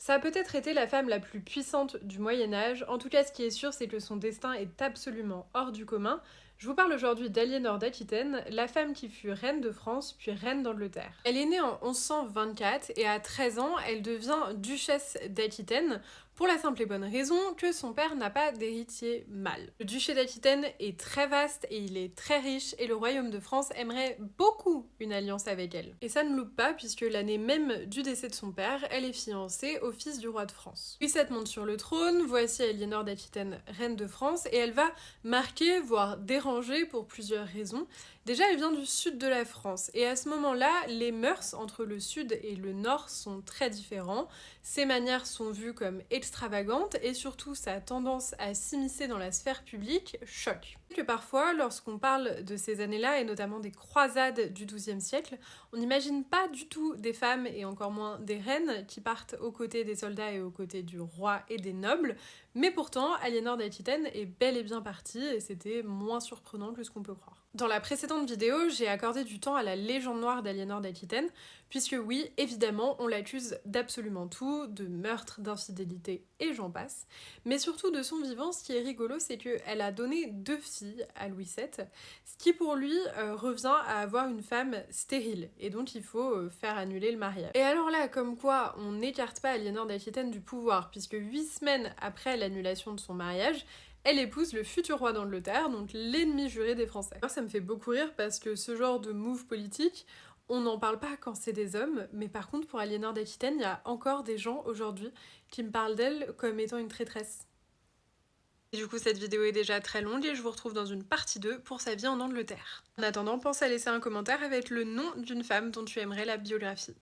Ça a peut-être été la femme la plus puissante du Moyen-Âge, en tout cas ce qui est sûr c'est que son destin est absolument hors du commun. Je vous parle aujourd'hui d'Aliénor d'Aquitaine, la femme qui fut reine de France puis reine d'Angleterre. Elle est née en 1124 et à 13 ans elle devient duchesse d'Aquitaine pour la simple et bonne raison que son père n'a pas d'héritier mâle. Le duché d'Aquitaine est très vaste et il est très riche et le royaume de France aimerait beaucoup une alliance avec elle. Et ça ne loupe pas puisque l'année même du décès de son père, elle est fiancée au fils du roi de France. Louis VII monte sur le trône, voici Aliénor d'Aquitaine, reine de France, et elle va marquer, voire déranger pour plusieurs raisons. Déjà, elle vient du sud de la France, et à ce moment-là, les mœurs entre le sud et le nord sont très différents. Ses manières sont vues comme extravagantes, et surtout sa tendance à s'immiscer dans la sphère publique choque. Que parfois, lorsqu'on parle de ces années-là, et notamment des croisades du XIIe siècle, on n'imagine pas du tout des femmes, et encore moins des reines, qui partent aux côtés des soldats et aux côtés du roi et des nobles, mais pourtant, Aliénor d'Aquitaine est bel et bien partie, et c'était moins surprenant que ce qu'on peut croire. Dans la précédente vidéo, j'ai accordé du temps à la légende noire d'Aliénor d'Aquitaine, puisque oui, évidemment, on l'accuse d'absolument tout, de meurtre, d'infidélité, et j'en passe, mais surtout de son vivant. Ce qui est rigolo, c'est qu'elle a donné 2 filles à Louis VII, ce qui pour lui revient à avoir une femme stérile, et donc il faut faire annuler le mariage. Et alors là, comme quoi on n'écarte pas Aliénor d'Aquitaine du pouvoir, puisque 8 semaines après l'annulation de son mariage, elle épouse le futur roi d'Angleterre, donc l'ennemi juré des Français. Alors ça me fait beaucoup rire parce que ce genre de move politique, on n'en parle pas quand c'est des hommes, mais par contre pour Aliénor d'Aquitaine, il y a encore des gens aujourd'hui qui me parlent d'elle comme étant une traîtresse. Et du coup, cette vidéo est déjà très longue et je vous retrouve dans une partie 2 pour sa vie en Angleterre. En attendant, pense à laisser un commentaire avec le nom d'une femme dont tu aimerais la biographie.